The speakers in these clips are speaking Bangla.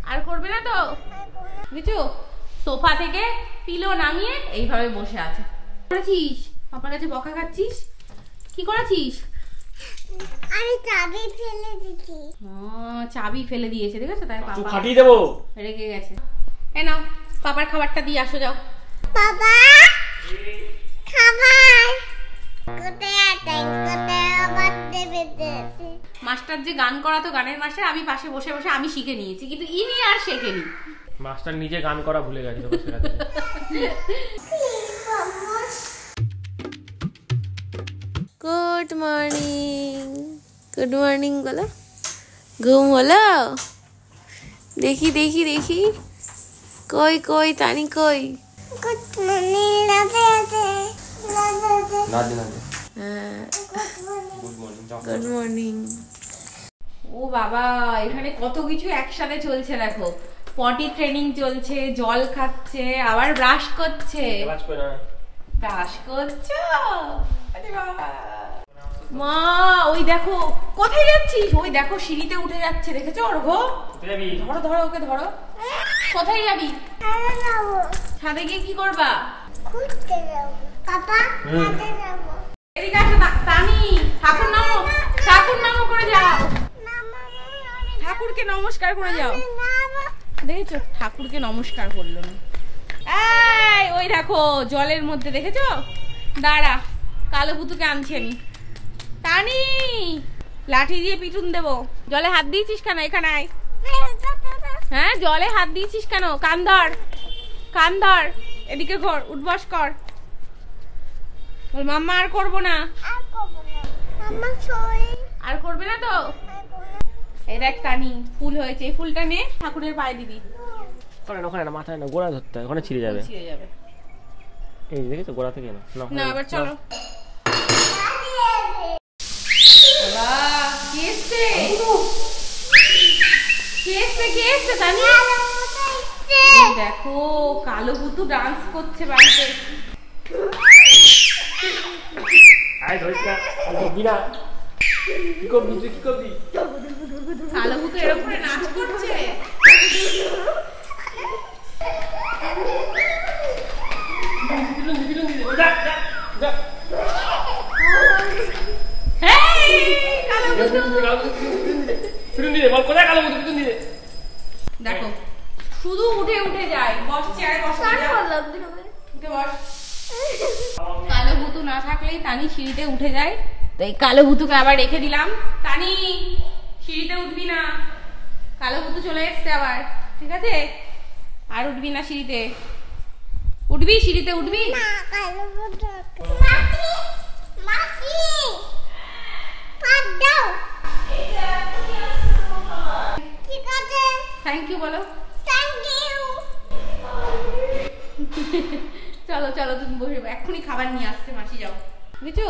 আর করবে না তো বুঝছো? সোফা থেকে পিলো নামিয়ে এইভাবে বসে আছে। করেছিস পাপার কাছে বকা খাচ্ছিস? কি করেছিস? আমি চাবি ফেলে দিয়েছি। চাবি ফেলে দিয়েছে দেখেছো, তাই পাপা ফাটিয়ে দেবো, রেগে গেছে। এই নাও পাপার খাবারটা দিয়ে আসো, যাও। বাবা খাবার কোথায় আছে? কোথায় আবার দেবে দেবে? মাস্টার যে গান করাতো, গানের মাস্টার, আমি পাশে বসে বসে আমি শিখে নিয়েছি, কিন্তু ইনি আর শেখেনি। মাস্টার নিজে গান করা ভুলে গেছে তোকে শেখাতে। গুড মর্নিং, গুড মর্নিং বলো। ঘুম হলো? দেখি দেখি দেখি, কই কই তানি কই? গুড মর্নিং লাভে আছে। Nadi Nadi good morning. ও বাবা, এখানে কত কিছু একসাথে চলছে দেখো। পটি ট্রেনিং চলছে, জল খাচ্ছে, আবার ব্রাশ করছে। ব্রাশ করছো? আরে বাবা। মা ওই দেখো, কোথায় যাচ্ছিস? ওই দেখো সিঁড়িতে উঠে যাচ্ছে, দেখেছো অর্ঘ? ধরো ধরো ওকে ধরো। কোথায় যাবি? ছাদে গিয়ে কি করবা? ঘুরতে যাব। পাপা ঘুরতে যাব। এদিকে আসো তানি, ঠাকুর নামো, ঠাকুর নামো করে যাও। ঠাকুরকে নমস্কার করে যাও। দেখেছো ঠাকুরকে নমস্কার করলো না। এই ওই দেখো জলের মধ্যে, দেখেছো? দাঁড়া, কালো পুতুকে আনছেন। টানি লাঠি দিয়ে পিটুন দেবো। জলে হাত দিয়েছিস কেন? এখানে আয়। হ্যাঁ জলে হাত দিয়েছিস কেন? কান ধর, কান ধর, এদিকে ঘর, উঠবস কর। ওর মাম্মা আর করবো না। আর করবে না তো? এই দেখ টানি, ফুল হয়েছে, এই ফুলটা নে, ঠাকুরের পায়ে দিবি। ওখানে না, মাথায় না, গোড়া ধরতে হয়, ওখানে ছিঁড়ে যাবে। ছিঁড়ে যাবে। এই দেখেছো গোড়া থেকে না। না এবার চলো। বাবা কে এসছে? কে এসছে? কে এসছে টানি? দেখো কালো ভূতু ডান্স করছে বাড়িতে। আয় ধরিস না, ধরবি না। কি করবি তুই? কি করবি? কালো ভূতু এর উপরে নাচ করছে। দেখো শুধু উঠে উঠে যায়, বস চেয়ারে বস। উঠে বস। কালো ভূতু না থাকলেই তানি সিঁড়িতে উঠে যায়, তাই কালো ভূতুকে আবার রেখে দিলাম। তানি সিঁড়িতে উঠবি না, কালো ভূতু চলে এসছে আবার, ঠিক আছে? আর উঠবি না সিঁড়িতে। উঠবি সিঁড়িতে, উঠবি না। থ্যাংক ইউ বলো। Thank you. চলো চলো তুমি বসে, এক্ষুনি খাবার নিয়ে আসছে মাসি, যাও। বুঝছো?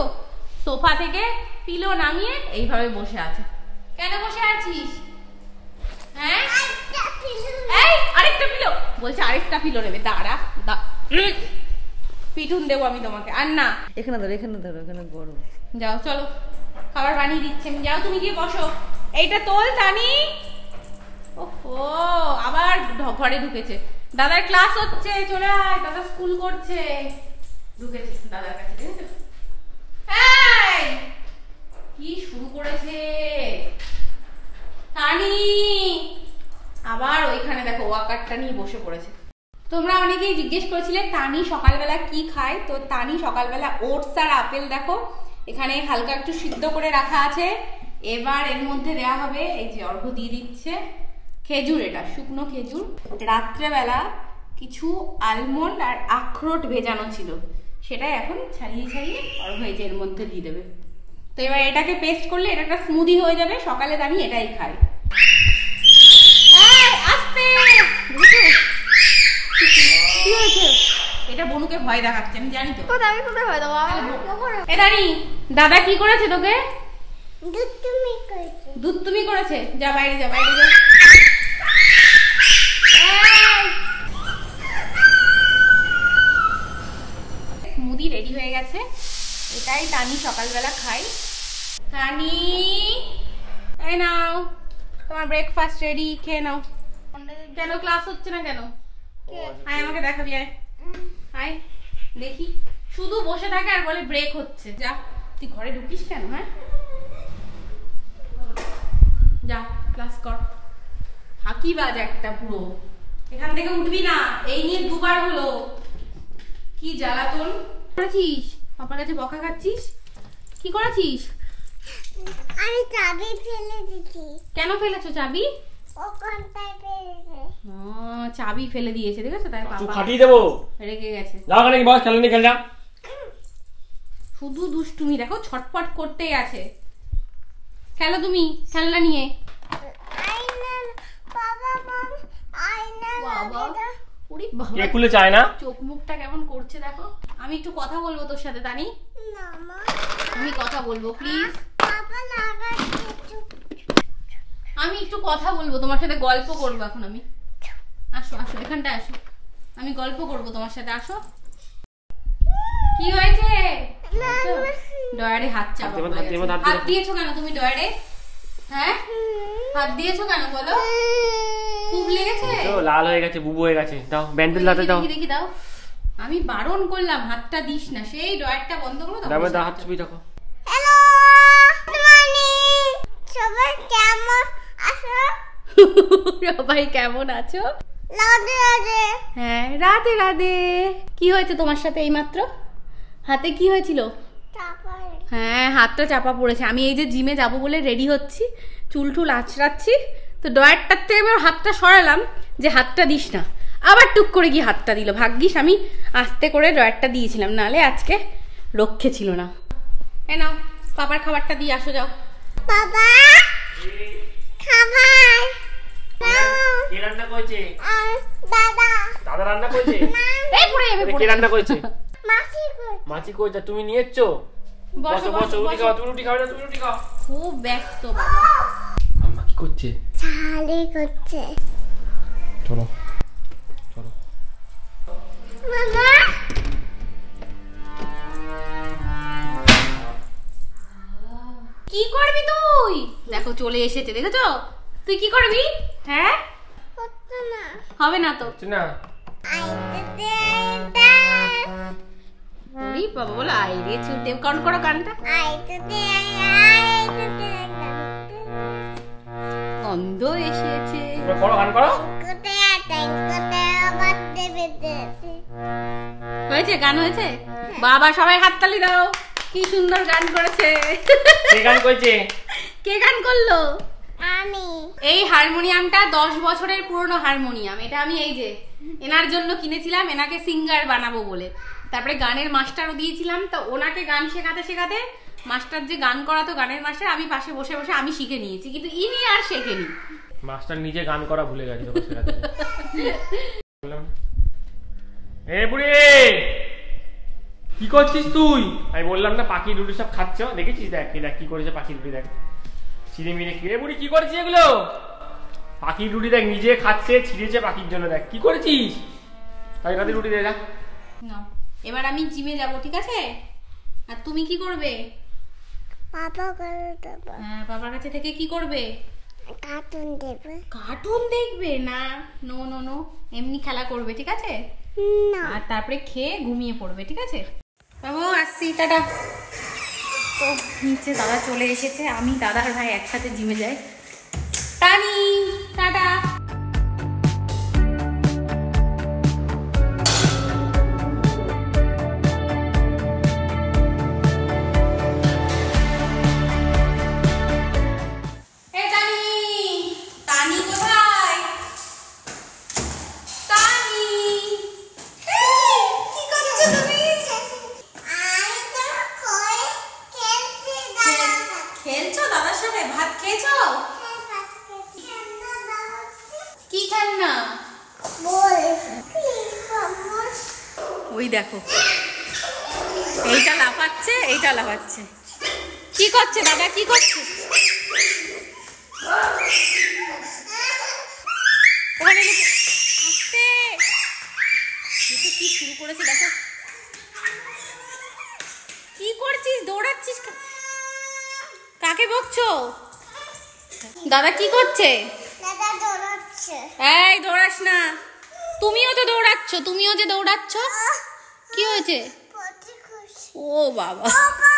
সোফা থেকে পিলো নামিয়ে এইভাবে বসে আছে। কেন বসে আছিস? হ্যাঁ এই আরেকটা পিলো বলছে, আরেকটা পিলো নেবে। দাঁড়া, পিটুন দেবো আমি তোমাকে। আর না, এখানে ধরো, এখানে ধরো, এখানে গরম। যাও চলো, খাবার বানিয়ে দিচ্ছি আমি। যাও তুমি গিয়ে বসো। এইটা তোল টানি। ওহো আবার ঘরে ঢুকেছে। দাদার ক্লাস হচ্ছে, চলে আয়। দাদা স্কুল করছে, ঢুকেছে দাদার কাছে, দেখেছো? এই কি শুরু করেছে টানি। আবার ওইখানে দেখো ওয়াকারটা নিয়ে বসে পড়েছে। তোমরা অনেকেই জিজ্ঞেস করেছিলে টানি সকালবেলা কি খায়। তো টানি সকালবেলা ওটস আর আপেল দেখো এখানে হালকা একটু সিদ্ধ করে রাখা আছে। এবার এর মধ্যে দেওয়া হবে, এই যে অর্ঘ্য দিয়ে দিচ্ছে, খেজুর। এটা শুকনো খেজুর। রাত্রেবেলা কিছু আলমন্ড আর আখরোট ভেজানো ছিল, সেটাই এখন ছাড়িয়ে ছাড়িয়ে অর্ঘ্য এই যে এর মধ্যে দিয়ে দেবে। তো এবার এটাকে পেস্ট করলে এটা একটা স্মুদি হয়ে যাবে। সকালে আমি এটাই খাই। আস্তে, কি হয়েছে? এটা বনুকে ভয় দেখাচ্ছে, আমি জানি তো। আমি কোথায় ভয় দেবো? এ দাঁড়ি, দাদা কি করেছে তোকে? দুধ তুমি করেছো। দুধ তুমি করেছে? যা বাইরে যা, বাইরে যা। স্মুদি রেডি হয়ে গেছে। এটাই টানি সকালবেলা খাই। টানি এই নাও, তোমার ব্রেকফাস্ট রেডি, খেয়ে নাও। কেন ক্লাস হচ্ছে না কেন? আয় আমাকে দেখাবি, আয় আয় দেখি। শুধু বসে থাকে আর বলে ব্রেক হচ্ছে। যা, তুই ঘরে ঢুকিস কেন? হ্যাঁ, যা ক্লাস কর। ফাঁকিবাজ একটা পুরো। এখান থেকে উঠবি না, এই নিয়ে দুবার হলো। কি জ্বালাতন করেছিস? পাপার কাছে বকা খাচ্ছিস? কি করেছিস? আমি চাবি ফেলে দিয়েছি। কেন ফেলেছো চাবি? ওখানটায় ফেলেছে। চাবি ফেলে দিয়েছে, দেখেছো? তাই তুই পাপা ফাটিয়ে দেবো। রেগে গেছে। যাও কেন বস, খেলে নি, খেলে যা। শুধু দুষ্টুমি, দেখো ছটপট করতেই আছে। খেলো তুমি খেলনা নিয়ে। আয়না বাবা মাম আয়না বাবা, লাগে। ওরে কে বাবা, খুলে চায় না? চোখ মুখটা কেমন করছে দেখো। আমি একটু কথা বলবো তোর সাথে, তানি। না মা, আমি কথা বলবো প্লিজ। বাবা লাগাচ্ছে। আমি একটু কথা বলবো তোমার সাথে, গল্প করবো এখন আমি। আসো আসো, এখানটা আসো, আমি গল্প করবো তোমার সাথে, আসো। কি হয়েছে? ডয়ারে হাত চাপা পড়ে গেছে। হাত দিয়েছো কেন তুমি ডয়ারে? হ্যাঁ, হাত দিয়েছো কেন বলো? খুব লেগেছে? লাল হয়ে গেছে, বুবু হয়ে গেছে। দাও ব্যান্ডেজ লাতে দাও। দেখি দেখি দাও। আমি বারণ করলাম হাতটা দিস না, সেই ডয়ারটা বন্ধ করো। দাও দাও, হাত ছবি দেখো। হ্যালো মর্নিং, সবাই কেমন আছো? সবাই কেমন আছো? রাধে রাধে। হ্যাঁ, রাধে রাধে। কি হয়েছে তোমার সাথে এইমাত্র? হাতে কি হয়েছিল? তারপরে হ্যাঁ, হাতটা চাপা পড়েছে। আমি এই যে জিমে যাব বলে রেডি হচ্ছি, চুল টুল আঁচড়াচ্ছি, তো ডয়ারটার থেকে আমি হাতটা সরালাম যে হাতটা দিস না, আবার টুক করে গিয়ে হাতটা দিল। ভাগ্যিস আমি আস্তে করে ডয়ারটা দিয়েছিলাম, নাহলে আজকে রক্ষে ছিল না। এ নাও, পাপার খাবারটা দিয়ে আসো, যাও। বাবা খাবার কে রান্না করেছে? আর দাদা দাদা রান্না করেছে? এই পড়ে যাবে, কে রান্না করেছে? মাসি কই? মাছি করেছে, তুমি নিয়ে এসছো? বসো বসো, রুটি খাও। তুমি রুটি খাও না? তুমি রুটি খাও। খুব ব্যস্ত বাবা। আম্মা কি করছে? ছালে করছে। চলো চলো। মামা কি করবি তুই? দেখো চলে এসেছে, দেখেছো? তুই কি করবি? হ্যাঁ, হচ্ছে না। হবে না তো। হচ্ছে না। আইতে ওরে বাবা, বলো আই রে ছুটে কাউন্ট করো কানটা। আইতে গন্ধ এসেছে। তোমরা করো, গান করো। হয়েছে, গান হয়েছে। বাবা সবাই হাততালি দাও, কি সুন্দর গান করেছে। কে গান করেছে? কে গান করলো? আমি এই হারমোনিয়ামটা 10 বছরের পুরনো হারমোনিয়াম। এটা আমি এই যে এনার জন্য কিনেছিলাম, এনাকে সিঙ্গার বানাবো বলে। তারপরে গানের মাস্টারও দিয়েছিলাম, তো ওনাকে গান শেখাতে শেখাতে মাস্টার যে গান করাতো, গানের মাস্টার, আমি পাশে বসে বসে আমি শিখে নিয়েছি, কিন্তু ইনি আর শেখেনি। মাস্টার নিজে গান করা ভুলে গেছে তোকে শেখাতে। এ বুড়ি, কি করছিস তুই? আমি বললাম না পাখি রুটি সব খাচ্ছ, দেখেছিস? দেখ দেখ কি করেছে পাখি রুটি, দেখ ছিঁড়ে মিড়ে। এ বুড়ি কি করছিস এগুলো? পাখির রুটি দেখ নিজে খাচ্ছে, ছিঁড়েছে পাখির জন্য। দেখ কি করেছিস? তাই রাতে রুটি দে। দেখ না, এবার আমি জিমে যাব, ঠিক আছে? আর তুমি কি করবে? পাপা করে দেবো। হ্যাঁ, বাবার কাছে থেকে কি করবে? কার্টুন দেবে। কার্টুন দেখবে না? নো নো নো, এমনি খেলা করবে, ঠিক আছে? না আর তারপরে খেয়ে ঘুমিয়ে পড়বে, ঠিক আছে? বাবু আসছি, টাটা। তো নিচে দাদা চলে এসেছে, আমি দাদার ভাই একসাথে জিমে যাই। টানি, টাটা। খেলছো দাদার সাথে? ভাত খেয়েছো? কি খেলনা? ওই দেখো, এইটা লাফাচ্ছে, এইটা লাফাচ্ছে। কি করছে দাদা, কি করছে? ওখানে আস্তে, কি শুরু করেছে দেখো। কি করছিস? দৌড়াচ্ছিস? কাকে বকছো? দাদা কি করছে? দাদা দৌড়াচ্ছে। এই দৌড়াস না, তুমিও তো দৌড়াচ্ছ, তুমিও যে দৌড়াচ্ছ। কি হয়েছে? পটি খুশি। ও বাবা, বাবা